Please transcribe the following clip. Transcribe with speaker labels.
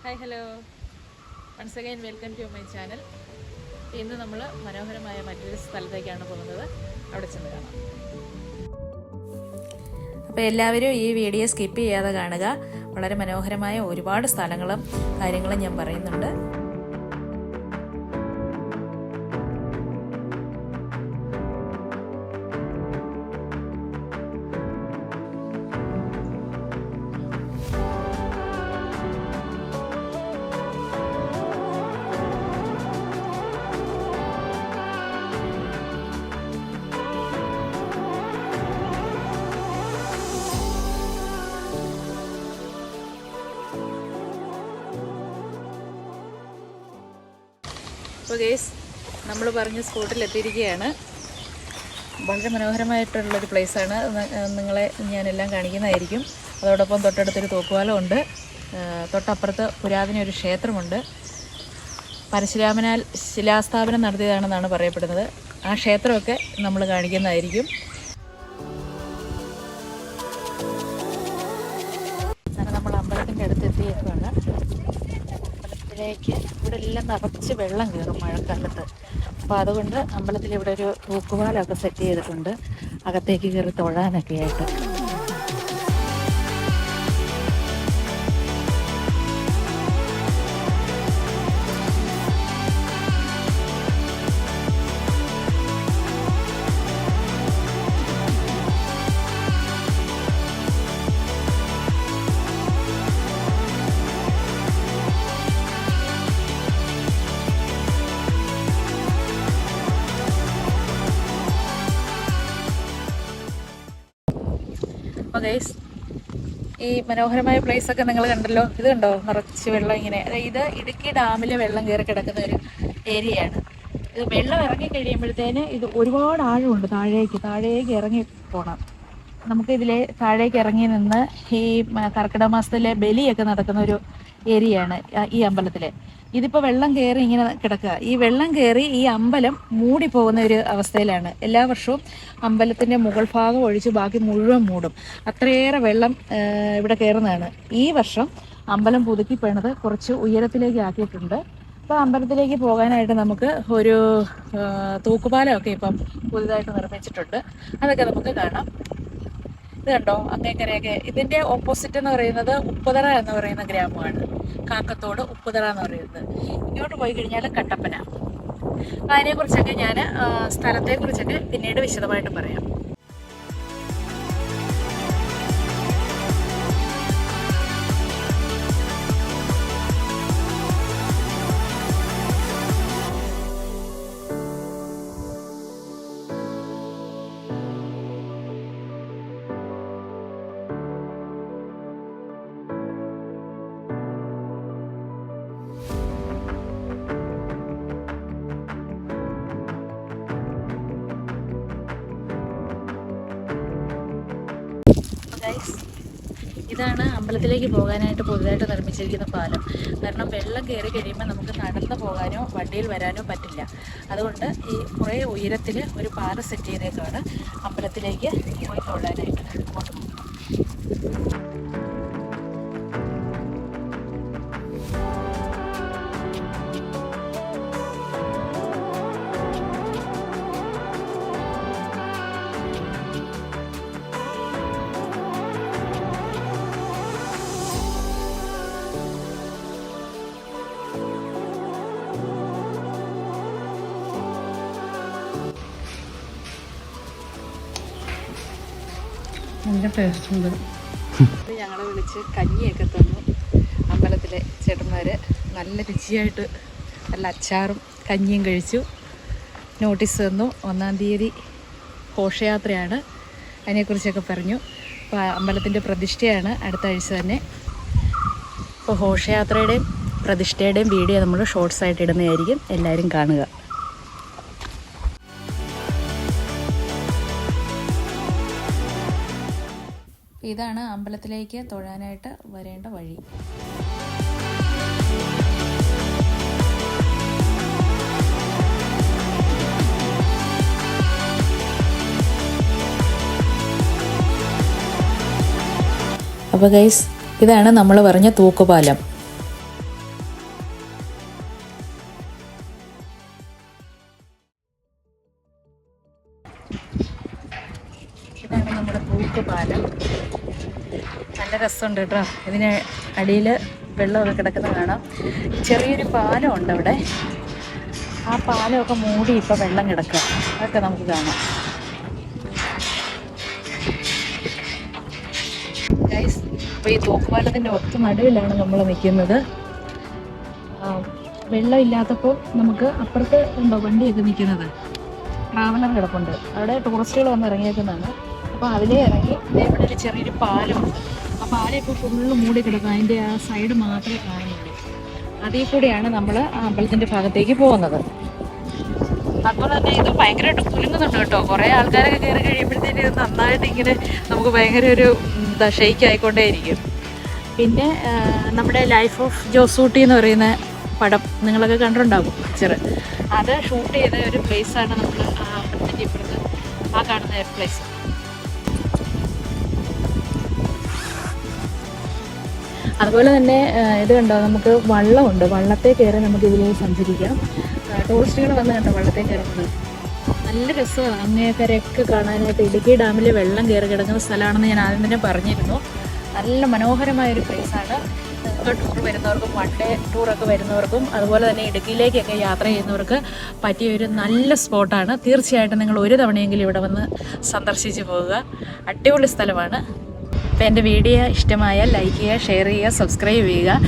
Speaker 1: Hi hello once again welcome to my channel. ഇന്ന് നമ്മൾ മനോഹരമായ മറ്റൊരു സ്ഥലത്തേക്കാണ് പോകുന്നത്. അവിടെ ചെന്ന് കാണാം. അപ്പോൾ എല്ലാവരും ഈ വീഡിയോ സ്കിപ്പ് ചെയ്യാതെ കാണുക. വളരെ മനോഹരമായ ഒരുപാട് സ്ഥലങ്ങളും കാര്യങ്ങളും ഞാൻ പറയുന്നുണ്ട്. അപ്പോൾ ഗേസ്, നമ്മൾ പറഞ്ഞ സ്പോട്ടിൽ എത്തിയിരിക്കുകയാണ്. വളരെ മനോഹരമായിട്ടുള്ളൊരു പ്ലേസാണ്. നിങ്ങളെ ഞാനെല്ലാം കാണിക്കുന്നതായിരിക്കും. അതോടൊപ്പം തൊട്ടടുത്തൊരു തൂക്കുപാലമുണ്ട്. തൊട്ടപ്പുറത്ത് പുരാതന ഒരു ക്ഷേത്രമുണ്ട്. പരശുരാമനാൽ ശിലാസ്ഥാപനം നടത്തിയതാണെന്നാണ് പറയപ്പെടുന്നത്. ആ ക്ഷേത്രമൊക്കെ നമ്മൾ കാണിക്കുന്നതായിരിക്കും. നമ്മൾ അമ്പലത്തിൻ്റെ അടുത്ത് എത്തിയേക്കാണ്. ഇവിടെ എല്ലാം നിറച്ച് വെള്ളം കയറും മഴക്കാലത്ത്. അപ്പോൾ അതുകൊണ്ട് അമ്പലത്തിൽ ഇവിടെ ഒരു തൂക്കുപാലമൊക്കെ സെറ്റ് ചെയ്തിട്ടുണ്ട്, അകത്തേക്ക് കയറി തൊഴാനൊക്കെ ആയിട്ട്. അപ്പോൾ ഗൈസ്, ഈ മനോഹരമായ പ്ലേസൊക്കെ നിങ്ങൾ കണ്ടല്ലോ. ഇത് കണ്ടോ, നിറച്ച് വെള്ളം ഇങ്ങനെ. ഇത് ഇടുക്കി ഡാമിലെ വെള്ളം കയറി കിടക്കുന്ന ഒരു ഏരിയയാണ്. ഇത് വെള്ളം ഇറങ്ങി കഴിയുമ്പോഴത്തേന് ഇത് ഒരുപാട് ആഴമുണ്ട്. താഴേക്ക് ഇറങ്ങി പോകണം. നമുക്കിതിലെ താഴേക്ക് ഇറങ്ങി നിന്ന് ഈ കർക്കിടക മാസത്തിലെ ബലിയൊക്കെ നടക്കുന്ന ഒരു ഏരിയയാണ് ഈ അമ്പലത്തിലെ. ഇതിപ്പോൾ വെള്ളം കയറി ഇങ്ങനെ കിടക്കുക. ഈ വെള്ളം കയറി ഈ അമ്പലം മൂടിപ്പോകുന്ന ഒരു അവസ്ഥയിലാണ്. എല്ലാ വർഷവും അമ്പലത്തിൻ്റെ മുകൾ ഭാഗം ഒഴിച്ച് ബാക്കി മുഴുവൻ മൂടും. അത്രയേറെ വെള്ളം ഇവിടെ കയറുന്നതാണ്. ഈ വർഷം അമ്പലം പുതുക്കി പണിത് കുറച്ച് ഉയരത്തിലേക്ക് ആക്കിയിട്ടുണ്ട്. അപ്പോൾ അമ്പലത്തിലേക്ക് പോകാനായിട്ട് നമുക്ക് ഒരു തൂക്കുപാലമൊക്കെ ഇപ്പം പുതുതായിട്ട് നിർമ്മിച്ചിട്ടുണ്ട്. അതൊക്കെ നമുക്ക് കാണാം. ഇത് കണ്ടോ, അങ്ങേക്കരയൊക്കെ. ഇതിൻ്റെ ഓപ്പോസിറ്റ് എന്ന് പറയുന്നത് ഉപ്പുതറ എന്ന് പറയുന്ന ഗ്രാമമാണ്. കാക്കത്തോട് ഉപ്പുതറ എന്ന് പറയുന്നത്. ഇങ്ങോട്ട് പോയി കഴിഞ്ഞാൽ കട്ടപ്പന. അപ്പം അതിനെക്കുറിച്ചൊക്കെ ഞാൻ സ്ഥലത്തെക്കുറിച്ചൊക്കെ പിന്നീട് വിശദമായിട്ട് പറയാം. ഇതാണ് അമ്പലത്തിലേക്ക് പോകാനായിട്ട് പുതുതായിട്ട് നിർമ്മിച്ചിരിക്കുന്ന പാലം. കാരണം വെള്ളം കയറി കഴിയുമ്പോൾ നമുക്ക് നടന്നു പോകാനോ വണ്ടിയിൽ വരാനോ പറ്റില്ല. അതുകൊണ്ട് ഈ കുറേ ഉയരത്തിൽ ഒരു പാലം സെറ്റ് ചെയ്തേക്കാണ് അമ്പലത്തിലേക്ക് പോയി തൊഴാനായിട്ട്.
Speaker 2: നല്ല ടേസ്റ്റ് ഉണ്ട്.
Speaker 1: ഇത് ഞങ്ങളെ വിളിച്ച് കഞ്ഞിയൊക്കെ തന്നു അമ്പലത്തിലെ ചേട്ടന്മാർ. നല്ല രുചിയായിട്ട് നല്ല അച്ചാറും കഞ്ഞിയും കഴിച്ചു. നോട്ടീസ് തന്നു. 1-ാം തീയതി ഘോഷയാത്രയാണ്, അതിനെക്കുറിച്ചൊക്കെ പറഞ്ഞു. അപ്പോൾ അമ്പലത്തിൻ്റെ പ്രതിഷ്ഠയാണ് അടുത്ത ആഴ്ച തന്നെ. അപ്പോൾ ഘോഷയാത്രയുടെയും പ്രതിഷ്ഠയുടെയും വീഡിയോ നമ്മൾ ഷോർട്സായിട്ട് ഇടുന്നതായിരിക്കും. എല്ലാവരും കാണുക. ഇതാണ് അമ്പലത്തിലേക്ക് തൊഴാനായിട്ട് വരേണ്ട വഴി. അപ്പോൾ ഗൈസ്, ഇതാണ് നമ്മൾ പറഞ്ഞ തൂക്കുപാലം. തൂക്കുപാലം. നല്ല രസമുണ്ട് കേട്ടോ. ഇതിന് അടിയിൽ വെള്ളമൊക്കെ കിടക്കുന്നത് കാണാം. ചെറിയൊരു പാലമുണ്ട് അവിടെ. ആ പാലമൊക്കെ മൂടി ഇപ്പോൾ വെള്ളം കിടക്കുക. അതൊക്കെ നമുക്ക് കാണാം. ഗൈസ്, ഇപ്പോൾ ഈ തൂക്കുപാലത്തിൻ്റെ ഒത്ത നടുവിലാണ് നമ്മൾ നിൽക്കുന്നത്. വെള്ളമില്ലാത്തപ്പോൾ നമുക്ക് അപ്പുറത്ത് ഉണ്ടോ വണ്ടിയൊക്കെ നിൽക്കുന്നത്, ട്രാവലർ കിടപ്പുണ്ട്. അവിടെ ടൂറിസ്റ്റുകൾ വന്ന് ഇറങ്ങിയേക്കുന്നതാണ്. അപ്പോൾ അതിലേ ഇറങ്ങി ഇവിടെ ഒരു ചെറിയൊരു പാലമുണ്ട്. ആ പാലം ഇപ്പോൾ ഫുള്ള് മൂടി കിടക്കും. അതിൻ്റെ ആ സൈഡ് മാത്രമേ കാണുന്നുള്ളൂ. അതിൽ കൂടെയാണ് നമ്മൾ ആ അമ്പലത്തിൻ്റെ ഭാഗത്തേക്ക് പോകുന്നത്. അതുപോലെ തന്നെ ഇത് ഭയങ്കരമായിട്ട് കുലുങ്ങുന്നുണ്ട് കേട്ടോ. കുറേ ആൾക്കാരൊക്കെ കയറി കഴിയുമ്പോഴത്തേന് ഇത് നന്നായിട്ട് ഇങ്ങനെ നമുക്ക് ഭയങ്കര ഒരു ഷെയ്ക്ക് ആയിക്കൊണ്ടേയിരിക്കും. പിന്നെ നമ്മുടെ ലൈഫ് ഓഫ് ജോസൂട്ടി എന്ന് പറയുന്ന പടം നിങ്ങളൊക്കെ കണ്ടിട്ടുണ്ടാകും, പിക്ചർ. അത് ഷൂട്ട് ചെയ്ത ഒരു പ്ലേസാണ് നമ്മൾ ആ അമ്പലത്തിൻ്റെ ഇപ്പുറത്ത് ആ കാണുന്ന പ്ലേസ്. അതുപോലെ തന്നെ ഇത് കണ്ടോ, നമുക്ക് വള്ളമുണ്ട്. വള്ളത്തെ കയറി നമുക്ക് ഇതിൽ സഞ്ചരിക്കാം. ടൂറിസ്റ്റുകൾ വന്ന് കണ്ടോ വള്ളത്തെ കയറുന്നത്. നല്ല രസമാണ് അങ്ങേക്കരയൊക്കെ കാണാനായിട്ട്. ഇടുക്കി ഡാമിൽ വെള്ളം കയറി കിടക്കുന്ന സ്ഥലമാണെന്ന് ഞാൻ ആദ്യം തന്നെ പറഞ്ഞിരുന്നു. നല്ല മനോഹരമായൊരു പ്ലേസാണ്. നിങ്ങൾക്ക് ടൂർ വരുന്നവർക്കും വൺ ഡേ ടൂറൊക്കെ വരുന്നവർക്കും അതുപോലെ തന്നെ ഇടുക്കിയിലേക്കൊക്കെ യാത്ര ചെയ്യുന്നവർക്ക് പറ്റിയൊരു നല്ല സ്പോട്ടാണ്. തീർച്ചയായിട്ടും നിങ്ങൾ ഒരു തവണയെങ്കിലും ഇവിടെ വന്ന് സന്ദർശിച്ച് പോവുക. അടിപൊളി സ്ഥലമാണ്. അപ്പോൾ എൻ്റെ വീഡിയോ ഇഷ്ടമായാൽ ലൈക്ക് ചെയ്യുക, ഷെയർ ചെയ്യുക, സബ്സ്ക്രൈബ് ചെയ്യുക.